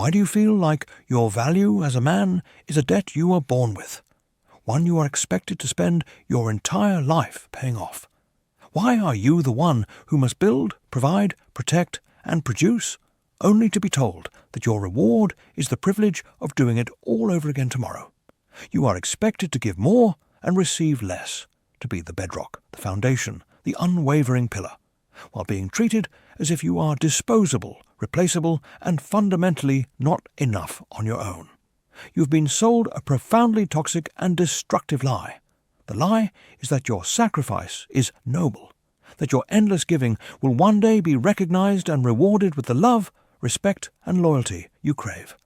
Why do you feel like your value as a man is a debt you are born with, one you are expected to spend your entire life paying off? Why are you the one who must build, provide, protect, and produce, only to be told that your reward is the privilege of doing it all over again tomorrow? You are expected to give more and receive less, to be the bedrock, the foundation, the unwavering pillar, while being treated as if you are disposable, replaceable, and fundamentally not enough on your own. You've been sold a profoundly toxic and destructive lie. The lie is that your sacrifice is noble, that your endless giving will one day be recognized and rewarded with the love, respect, and loyalty you crave.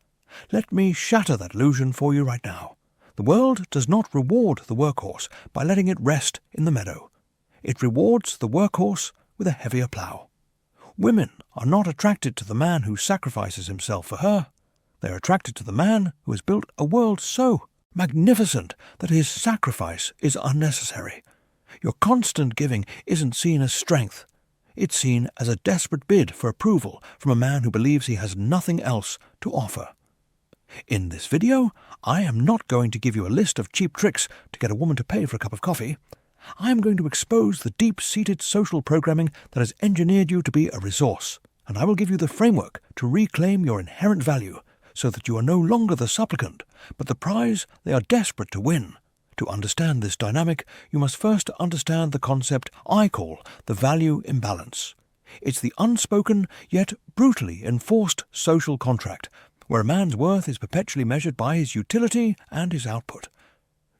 Let me shatter that illusion for you right now. The world does not reward the workhorse by letting it rest in the meadow. It rewards the workhorse with a heavier plough. Women are not attracted to the man who sacrifices himself for her. They are attracted to the man who has built a world so magnificent that his sacrifice is unnecessary. Your constant giving isn't seen as strength. It's seen as a desperate bid for approval from a man who believes he has nothing else to offer. In this video, I am not going to give you a list of cheap tricks to get a woman to pay for a cup of coffee. I am going to expose the deep-seated social programming that has engineered you to be a resource, and I will give you the framework to reclaim your inherent value so that you are no longer the supplicant, but the prize they are desperate to win. To understand this dynamic, you must first understand the concept I call the value imbalance. It's the unspoken yet brutally enforced social contract, where a man's worth is perpetually measured by his utility and his output.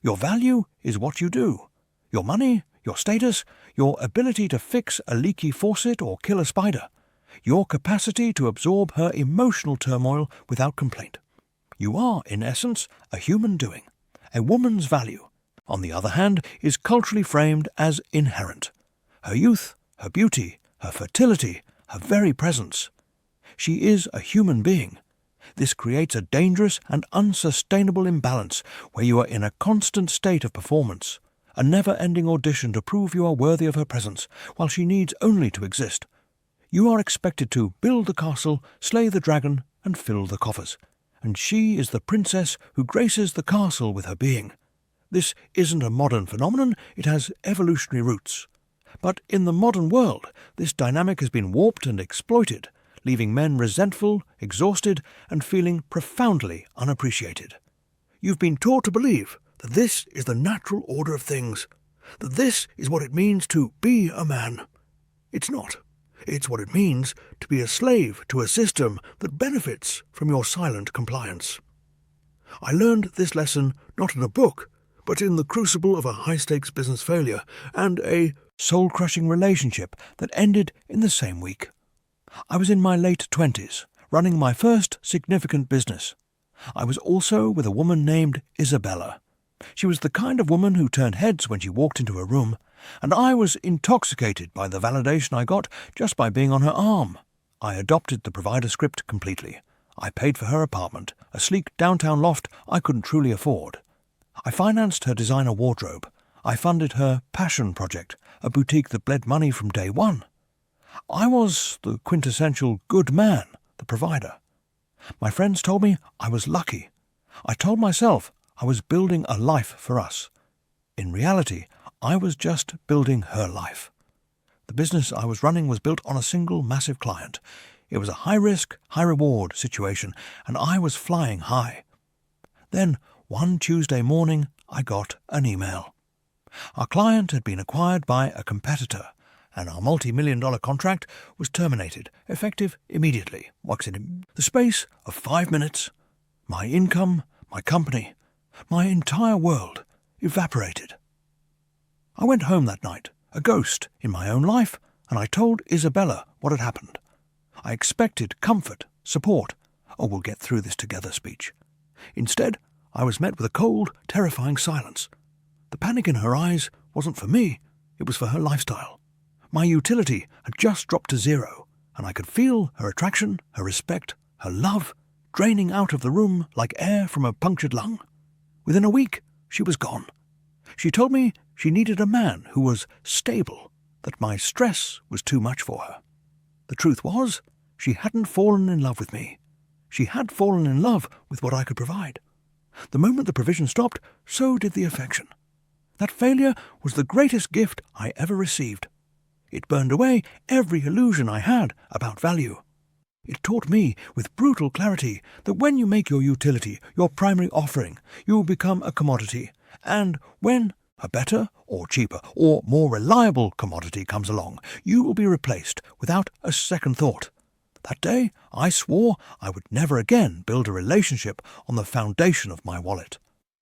Your value is what you do. Your money, your status, your ability to fix a leaky faucet or kill a spider, your capacity to absorb her emotional turmoil without complaint. You are, in essence, a human doing. A woman's value, on the other hand, is culturally framed as inherent. Her youth, her beauty, her fertility, her very presence. She is a human being. This creates a dangerous and unsustainable imbalance where you are in a constant state of performance, a never-ending audition to prove you are worthy of her presence, while she needs only to exist. You are expected to build the castle, slay the dragon, and fill the coffers, and she is the princess who graces the castle with her being. This isn't a modern phenomenon, it has evolutionary roots. But in the modern world, this dynamic has been warped and exploited, leaving men resentful, exhausted, and feeling profoundly unappreciated. You've been taught to believe that this is the natural order of things, that this is what it means to be a man. It's not. It's what it means to be a slave to a system that benefits from your silent compliance. I learned this lesson not in a book, but in the crucible of a high-stakes business failure and a soul-crushing relationship that ended in the same week. I was in my late 20s, running my first significant business. I was also with a woman named Isabella. She was the kind of woman who turned heads when she walked into a room, and I was intoxicated by the validation I got just by being on her arm. I adopted the provider script completely. I paid for her apartment, a sleek downtown loft I couldn't truly afford. I financed her designer wardrobe. I funded her passion project, a boutique that bled money from day one. I was the quintessential good man, the provider. My friends told me I was lucky. I told myself I was building a life for us. In reality, I was just building her life. The business I was running was built on a single massive client. It was a high-risk, high-reward situation, and I was flying high. Then, one Tuesday morning, I got an email. Our client had been acquired by a competitor, and our multi-million-dollar contract was terminated, effective immediately. In the space of 5 minutes, my income, my company, my entire world evaporated. I went home that night, a ghost in my own life, and I told Isabella what had happened. I expected comfort, support, or we'll get through this together speech. Instead, I was met with a cold, terrifying silence. The panic in her eyes wasn't for me, it was for her lifestyle. My utility had just dropped to zero, and I could feel her attraction, her respect, her love, draining out of the room like air from a punctured lung. Within a week, she was gone. She told me she needed a man who was stable, that my stress was too much for her. The truth was, she hadn't fallen in love with me. She had fallen in love with what I could provide. The moment the provision stopped, so did the affection. That failure was the greatest gift I ever received. It burned away every illusion I had about value. It taught me with brutal clarity that when you make your utility your primary offering, you will become a commodity, and when a better or cheaper or more reliable commodity comes along, you will be replaced without a second thought. That day, I swore I would never again build a relationship on the foundation of my wallet.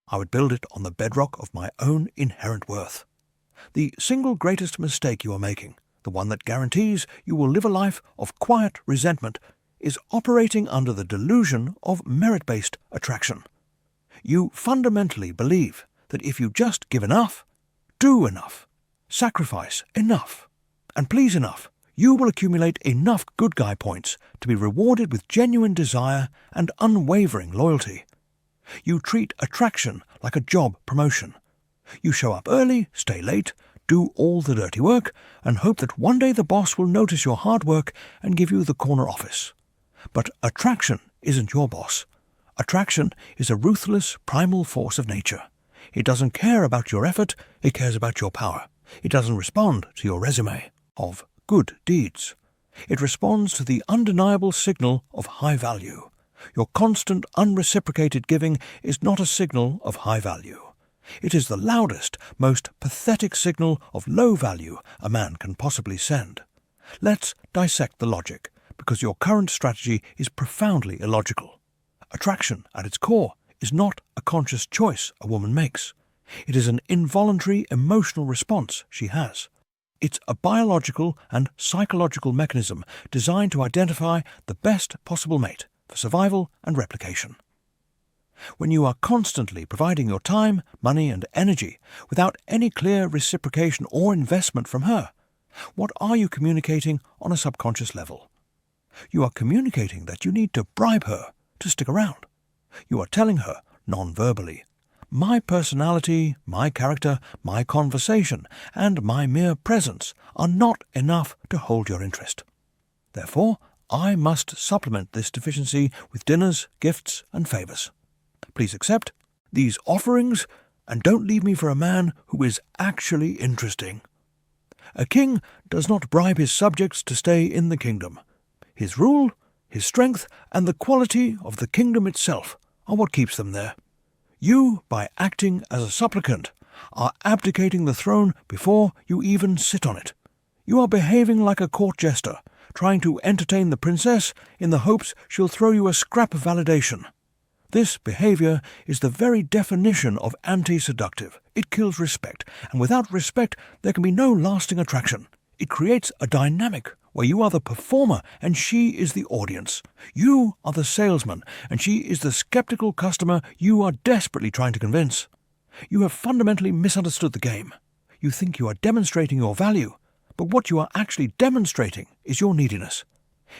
I would build it on the bedrock of my own inherent worth. The single greatest mistake you are making, the one that guarantees you will live a life of quiet resentment, is operating under the delusion of merit-based attraction. You fundamentally believe that if you just give enough, do enough, sacrifice enough, and please enough, you will accumulate enough good guy points to be rewarded with genuine desire and unwavering loyalty. You treat attraction like a job promotion. You show up early, stay late, do all the dirty work, and hope that one day the boss will notice your hard work and give you the corner office. But attraction isn't your boss. Attraction is a ruthless, primal force of nature. It doesn't care about your effort, it cares about your power. It doesn't respond to your resume of good deeds. It responds to the undeniable signal of high value. Your constant, unreciprocated giving is not a signal of high value. It is the loudest, most pathetic signal of low value a man can possibly send. Let's dissect the logic, because your current strategy is profoundly illogical. Attraction, at its core, is not a conscious choice a woman makes. It is an involuntary emotional response she has. It's a biological and psychological mechanism designed to identify the best possible mate for survival and replication. When you are constantly providing your time, money, and energy without any clear reciprocation or investment from her, what are you communicating on a subconscious level? You are communicating that you need to bribe her to stick around. You are telling her, non-verbally, my personality, my character, my conversation, and my mere presence are not enough to hold your interest. Therefore, I must supplement this deficiency with dinners, gifts, and favours. Please accept these offerings and don't leave me for a man who is actually interesting. A king does not bribe his subjects to stay in the kingdom. His rule, his strength, and the quality of the kingdom itself are what keeps them there. You, by acting as a supplicant, are abdicating the throne before you even sit on it. You are behaving like a court jester, trying to entertain the princess in the hopes she'll throw you a scrap of validation. This behavior is the very definition of anti-seductive. It kills respect, and without respect there can be no lasting attraction. It creates a dynamic where you are the performer and she is the audience. You are the salesman and she is the skeptical customer you are desperately trying to convince. You have fundamentally misunderstood the game. You think you are demonstrating your value, but what you are actually demonstrating is your neediness.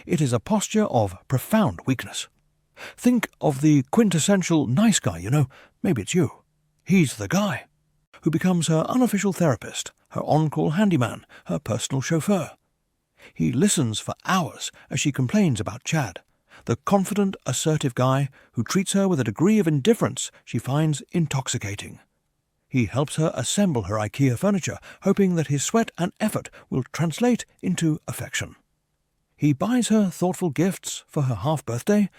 It is a posture of profound weakness. Think of the quintessential nice guy, maybe it's you. He's the guy who becomes her unofficial therapist, her on-call handyman, her personal chauffeur. He listens for hours as she complains about Chad, the confident, assertive guy who treats her with a degree of indifference she finds intoxicating. He helps her assemble her IKEA furniture, hoping that his sweat and effort will translate into affection. He buys her thoughtful gifts for her half-birthday,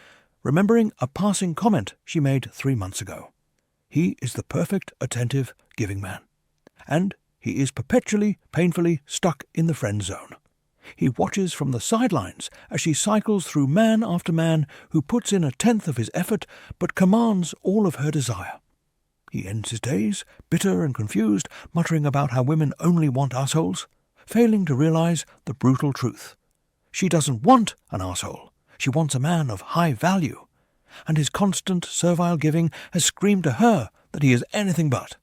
remembering a passing comment she made 3 months ago. He is the perfect, attentive, giving man. And he is perpetually, painfully stuck in the friend zone. He watches from the sidelines as she cycles through man after man who puts in 1/10 of his effort but commands all of her desire. He ends his days, bitter and confused, muttering about how women only want assholes, failing to realize the brutal truth. She doesn't want an asshole. She wants a man of high value. And his constant servile giving has screamed to her that he is anything but.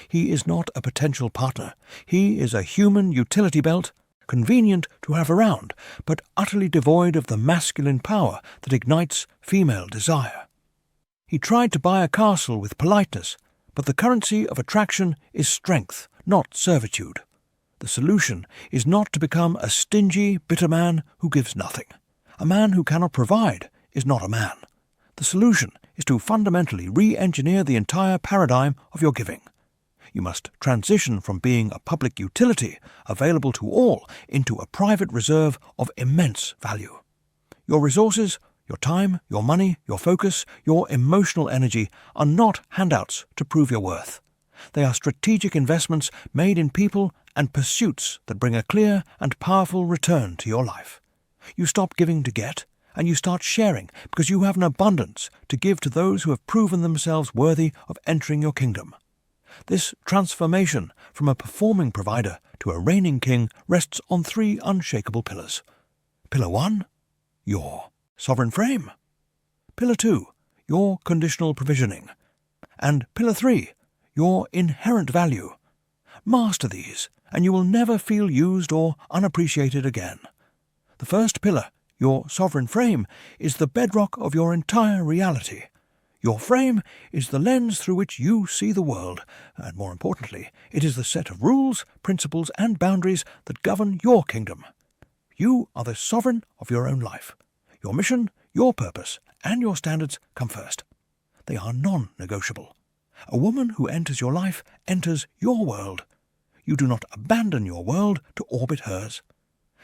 He is not a potential partner. He is a human utility belt, convenient to have around, but utterly devoid of the masculine power that ignites female desire. He tried to buy a castle with politeness, but the currency of attraction is strength, not servitude. The solution is not to become a stingy, bitter man who gives nothing. A man who cannot provide is not a man. The solution is to fundamentally re-engineer the entire paradigm of your giving. You must transition from being a public utility available to all into a private reserve of immense value. Your resources, your time, your money, your focus, your emotional energy are not handouts to prove your worth. They are strategic investments made in people and pursuits that bring a clear and powerful return to your life. You stop giving to get, and you start sharing because you have an abundance to give to those who have proven themselves worthy of entering your kingdom. This transformation from a performing provider to a reigning king rests on 3 unshakable pillars. Pillar 1, your sovereign frame. Pillar 2, your conditional provisioning. And Pillar 3, your inherent value. Master these, and you will never feel used or unappreciated again. The first pillar, your sovereign frame, is the bedrock of your entire reality. Your frame is the lens through which you see the world, and more importantly, it is the set of rules, principles, and boundaries that govern your kingdom. You are the sovereign of your own life. Your mission, your purpose, and your standards come first. They are non-negotiable. A woman who enters your life enters your world. You do not abandon your world to orbit hers.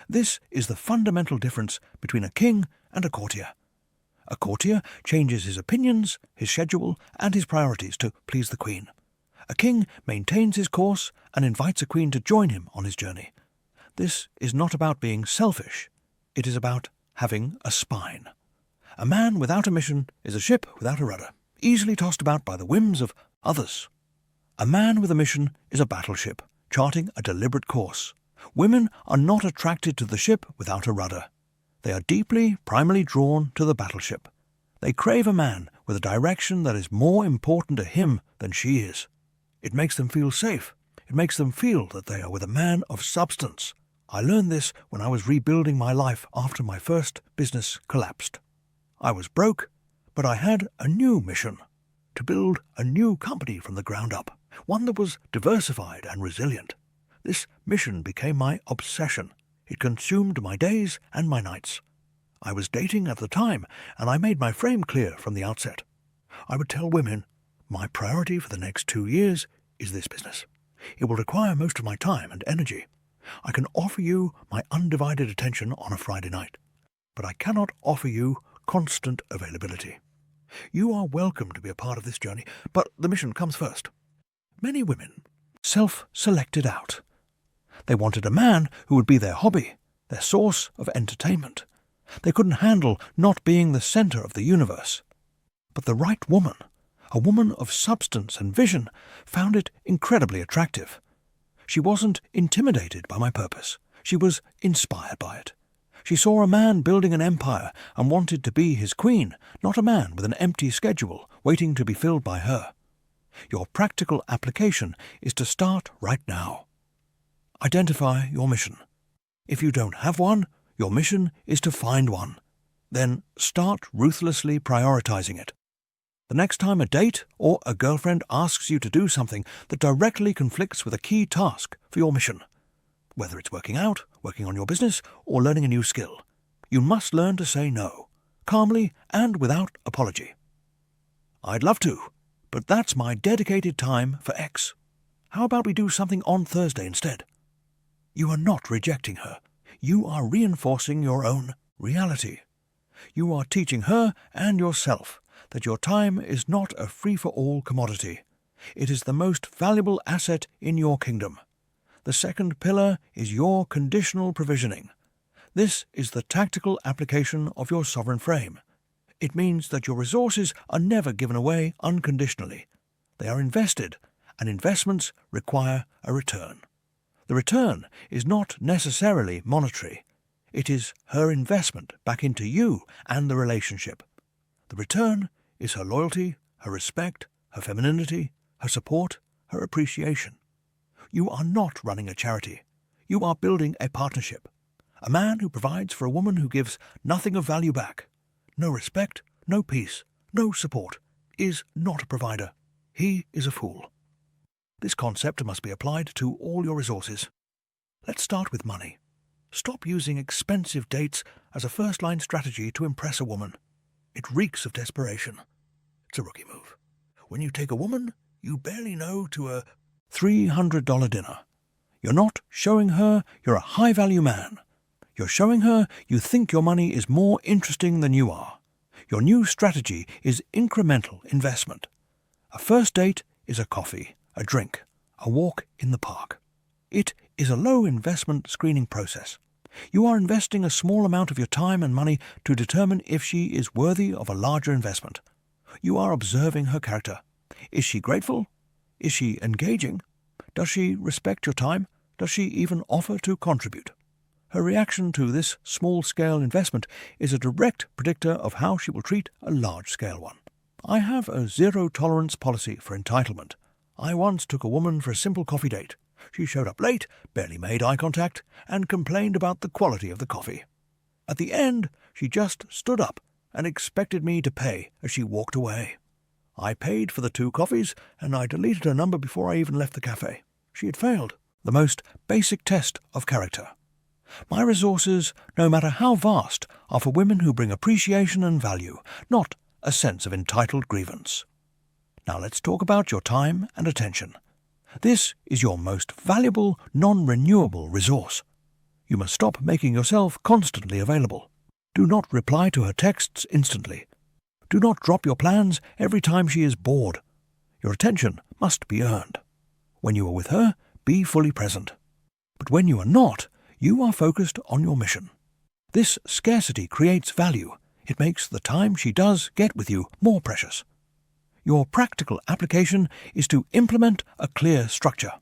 This is the fundamental difference between a king and a courtier. A courtier changes his opinions, his schedule, and his priorities to please the queen. A king maintains his course and invites a queen to join him on his journey. This is not about being selfish. It is about having a spine. A man without a mission is a ship without a rudder, easily tossed about by the whims of others. A man with a mission is a battleship, charting a deliberate course. Women are not attracted to the ship without a rudder. They are deeply, primarily drawn to the battleship. They crave a man with a direction that is more important to him than she is. It makes them feel safe. It makes them feel that they are with a man of substance. I learned this when I was rebuilding my life after my first business collapsed. I was broke, but I had a new mission: to build a new company from the ground up, one that was diversified and resilient. This mission became my obsession. It consumed my days and my nights. I was dating at the time, and I made my frame clear from the outset. I would tell women, my priority for the next 2 years is this business. It will require most of my time and energy. I can offer you my undivided attention on a Friday night, but I cannot offer you constant availability. You are welcome to be a part of this journey, but the mission comes first. Many women self-selected out. They wanted a man who would be their hobby, their source of entertainment. They couldn't handle not being the center of the universe. But the right woman, a woman of substance and vision, found it incredibly attractive. She wasn't intimidated by my purpose. She was inspired by it. She saw a man building an empire and wanted to be his queen, not a man with an empty schedule waiting to be filled by her. Your practical application is to start right now. Identify your mission. If you don't have one, your mission is to find one. Then start ruthlessly prioritizing it. The next time a date or a girlfriend asks you to do something that directly conflicts with a key task for your mission, whether it's working out, working on your business, or learning a new skill, you must learn to say no, calmly and without apology. I'd love to, but that's my dedicated time for X. How about we do something on Thursday instead? You are not rejecting her. You are reinforcing your own reality. You are teaching her and yourself that your time is not a free-for-all commodity. It is the most valuable asset in your kingdom. The second pillar is your conditional provisioning. This is the tactical application of your sovereign frame. It means that your resources are never given away unconditionally. They are invested, and investments require a return. The return is not necessarily monetary. It is her investment back into you and the relationship. The return is her loyalty, her respect, her femininity, her support, her appreciation. You are not running a charity. You are building a partnership. A man who provides for a woman who gives nothing of value back, no respect, no peace, no support, is not a provider. He is a fool. This concept must be applied to all your resources. Let's start with money. Stop using expensive dates as a first-line strategy to impress a woman. It reeks of desperation. It's a rookie move. When you take a woman you barely know to a $300 dinner, you're not showing her you're a high-value man. You're showing her you think your money is more interesting than you are. Your new strategy is incremental investment. A first date is a coffee, a drink, a walk in the park. It is a low-investment screening process. You are investing a small amount of your time and money to determine if she is worthy of a larger investment. You are observing her character. Is she grateful? Is she engaging? Does she respect your time? Does she even offer to contribute? Her reaction to this small-scale investment is a direct predictor of how she will treat a large-scale one. I have a zero-tolerance policy for entitlement. I once took a woman for a simple coffee date. She showed up late, barely made eye contact, and complained about the quality of the coffee. At the end, she just stood up and expected me to pay as she walked away. I paid for the 2 coffees, and I deleted her number before I even left the cafe. She had failed the most basic test of character. My resources, no matter how vast, are for women who bring appreciation and value, not a sense of entitled grievance. Now let's talk about your time and attention. This is your most valuable, non-renewable resource. You must stop making yourself constantly available. Do not reply to her texts instantly. Do not drop your plans every time she is bored. Your attention must be earned. When you are with her, be fully present. But when you are not, you are focused on your mission. This scarcity creates value. It makes the time she does get with you more precious. Your practical application is to implement a clear structure.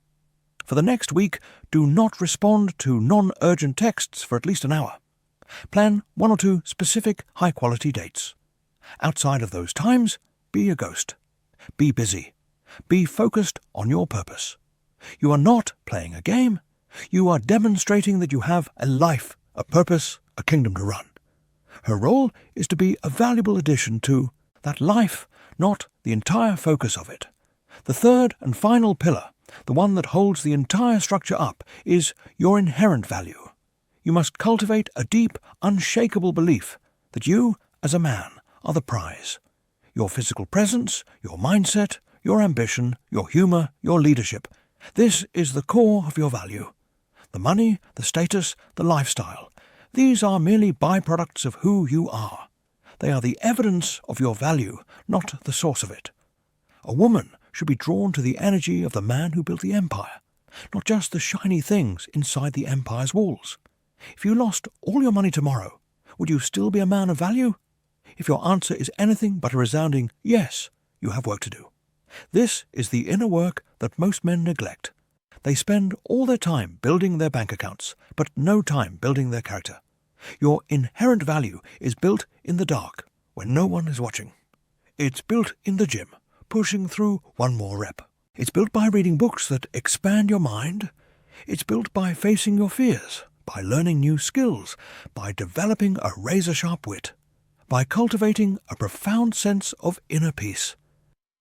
For the next week, do not respond to non-urgent texts for at least an hour. Plan 1 or 2 specific high-quality dates. Outside of those times, be a ghost. Be busy. Be focused on your purpose. You are not playing a game. You are demonstrating that you have a life, a purpose, a kingdom to run. Her role is to be a valuable addition to that life, not the entire focus of it. The third and final pillar, the one that holds the entire structure up, is your inherent value. You must cultivate a deep, unshakable belief that you, as a man, are the prize. Your physical presence, your mindset, your ambition, your humor, your leadership. This is the core of your value. The money, the status, the lifestyle. These are merely byproducts of who you are. They are the evidence of your value, not the source of it. A woman should be drawn to the energy of the man who built the empire, not just the shiny things inside the empire's walls. If you lost all your money tomorrow, would you still be a man of value? If your answer is anything but a resounding yes, you have work to do. This is the inner work that most men neglect. They spend all their time building their bank accounts, but no time building their character. Your inherent value is built in the dark, when no one is watching. It's built in the gym, pushing through 1 more rep. It's built by reading books that expand your mind. It's built by facing your fears, by learning new skills, by developing a razor-sharp wit, by cultivating a profound sense of inner peace.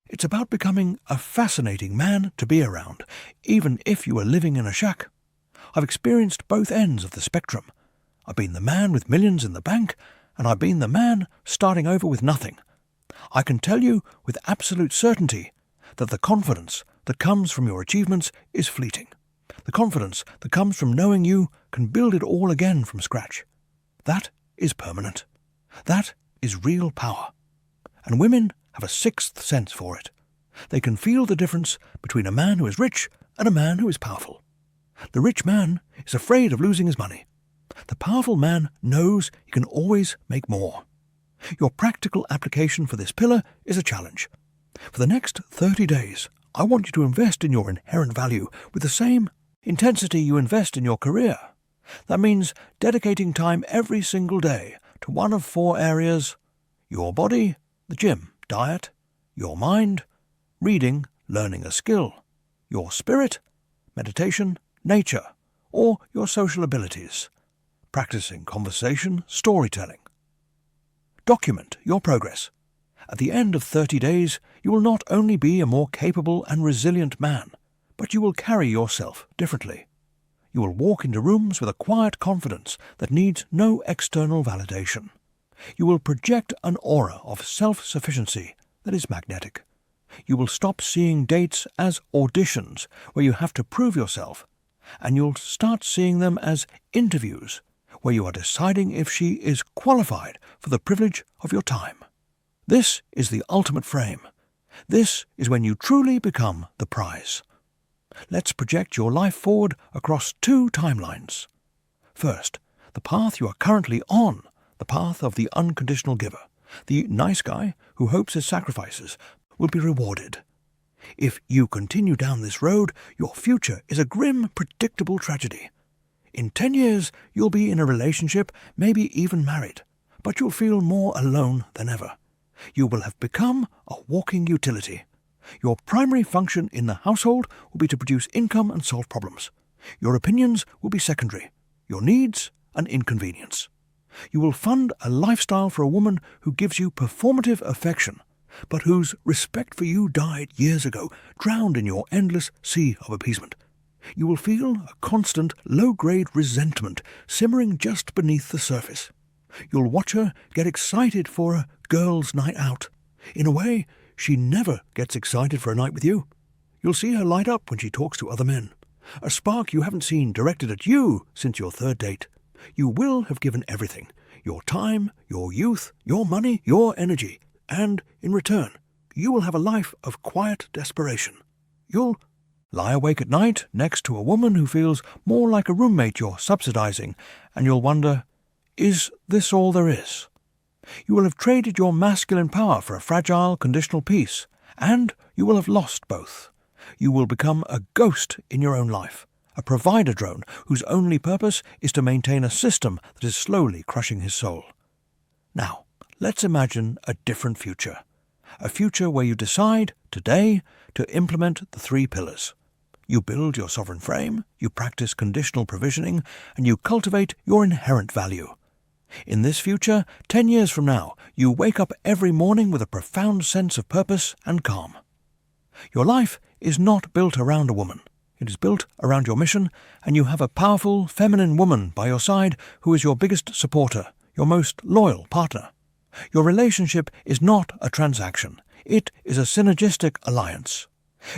It's about becoming a fascinating man to be around, even if you are living in a shack. I've experienced both ends of the spectrum. I've been the man with millions in the bank, and I've been the man starting over with nothing. I can tell you with absolute certainty that the confidence that comes from your achievements is fleeting. The confidence that comes from knowing you can build it all again from scratch. That is permanent. That is real power. And women have a sixth sense for it. They can feel the difference between a man who is rich and a man who is powerful. The rich man is afraid of losing his money. The powerful man knows he can always make more. Your practical application for this pillar is a challenge. For the next 30 days, I want you to invest in your inherent value with the same intensity you invest in your career. That means dedicating time every single day to one of 4 areas: your body, the gym, diet, your mind, reading, learning a skill, your spirit, meditation, nature, or your social abilities, practicing conversation, storytelling. Document your progress. At the end of 30 days, you will not only be a more capable and resilient man, but you will carry yourself differently. You will walk into rooms with a quiet confidence that needs no external validation. You will project an aura of self-sufficiency that is magnetic. You will stop seeing dates as auditions where you have to prove yourself, and you'll start seeing them as interviews where you are deciding if she is qualified for the privilege of your time. This is the ultimate frame. This is when you truly become the prize. Let's project your life forward across 2 timelines. First, the path you are currently on, the path of the unconditional giver. The nice guy who hopes his sacrifices will be rewarded. If you continue down this road, your future is a grim, predictable tragedy. In 10 years, you'll be in a relationship, maybe even married, but you'll feel more alone than ever. You will have become a walking utility. Your primary function in the household will be to produce income and solve problems. Your opinions will be secondary, your needs an inconvenience. You will fund a lifestyle for a woman who gives you performative affection, but whose respect for you died years ago, drowned in your endless sea of appeasement. You will feel a constant, low-grade resentment simmering just beneath the surface. You'll watch her get excited for a girls' night out. In a way, she never gets excited for a night with you. You'll see her light up when she talks to other men. A spark you haven't seen directed at you since your 3rd date. You will have given everything. Your time, your youth, your money, your energy. And, in return, you will have a life of quiet desperation. You'll lie awake at night next to a woman who feels more like a roommate you're subsidizing, and you'll wonder, is this all there is? You will have traded your masculine power for a fragile, conditional peace, and you will have lost both. You will become a ghost in your own life, a provider drone whose only purpose is to maintain a system that is slowly crushing his soul. Now, let's imagine a different future. A future where you decide, today, to implement the 3 pillars. You build your sovereign frame, you practice conditional provisioning, and you cultivate your inherent value. In this future, 10 years from now, you wake up every morning with a profound sense of purpose and calm. Your life is not built around a woman. It is built around your mission, and you have a powerful, feminine woman by your side who is your biggest supporter, your most loyal partner. Your relationship is not a transaction. It is a synergistic alliance.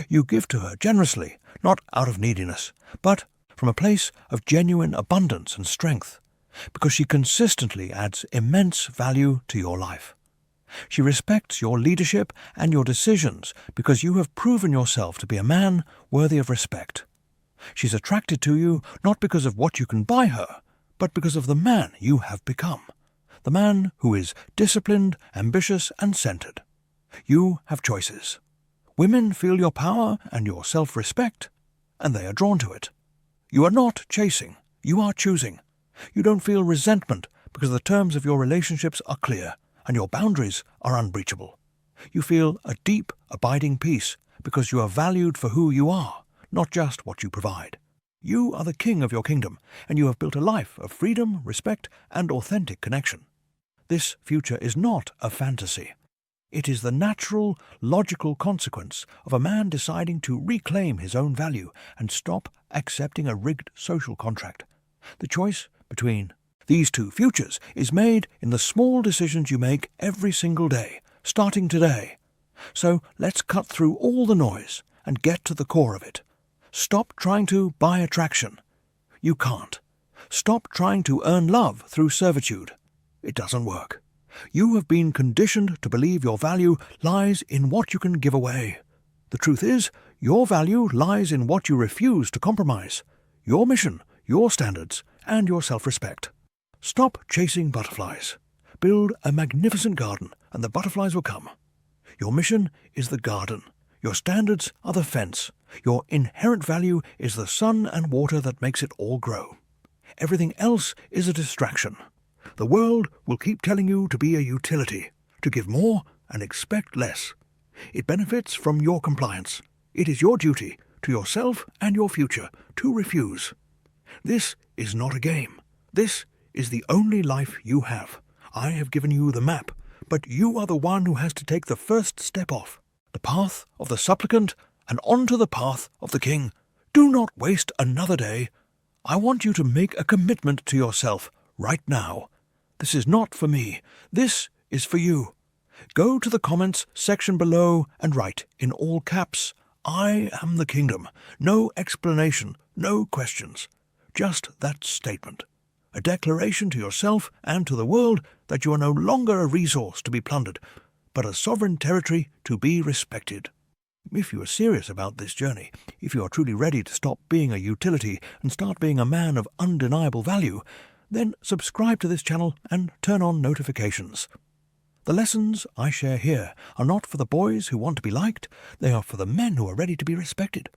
You give to her generously, not out of neediness, but from a place of genuine abundance and strength, because she consistently adds immense value to your life. She respects your leadership and your decisions because you have proven yourself to be a man worthy of respect. She's attracted to you not because of what you can buy her, but because of the man you have become. The man who is disciplined, ambitious, and centered. You have choices. Women feel your power and your self-respect, and they are drawn to it. You are not chasing, you are choosing. You don't feel resentment because the terms of your relationships are clear and your boundaries are unbreachable. You feel a deep, abiding peace because you are valued for who you are, not just what you provide. You are the king of your kingdom, and you have built a life of freedom, respect, and authentic connection. This future is not a fantasy. It is the natural, logical consequence of a man deciding to reclaim his own value and stop accepting a rigged social contract. The choice between these 2 futures is made in the small decisions you make every single day, starting today. So let's cut through all the noise and get to the core of it. Stop trying to buy attraction. You can't. Stop trying to earn love through servitude. It doesn't work. You have been conditioned to believe your value lies in what you can give away. The truth is, your value lies in what you refuse to compromise. Your mission, your standards, and your self-respect. Stop chasing butterflies. Build a magnificent garden, and the butterflies will come. Your mission is the garden. Your standards are the fence. Your inherent value is the sun and water that makes it all grow. Everything else is a distraction. The world will keep telling you to be a utility, to give more and expect less. It benefits from your compliance. It is your duty to yourself and your future to refuse. This is not a game. This is the only life you have. I have given you the map, but you are the one who has to take the first step off the path of the supplicant and onto the path of the king. Do not waste another day. I want you to make a commitment to yourself right now. This is not for me. This is for you. Go to the comments section below and write, in all caps, "I am the kingdom." No explanation, no questions. Just that statement. A declaration to yourself and to the world that you are no longer a resource to be plundered, but a sovereign territory to be respected. If you are serious about this journey, if you are truly ready to stop being a utility and start being a man of undeniable value, then subscribe to this channel and turn on notifications. The lessons I share here are not for the boys who want to be liked, they are for the men who are ready to be respected.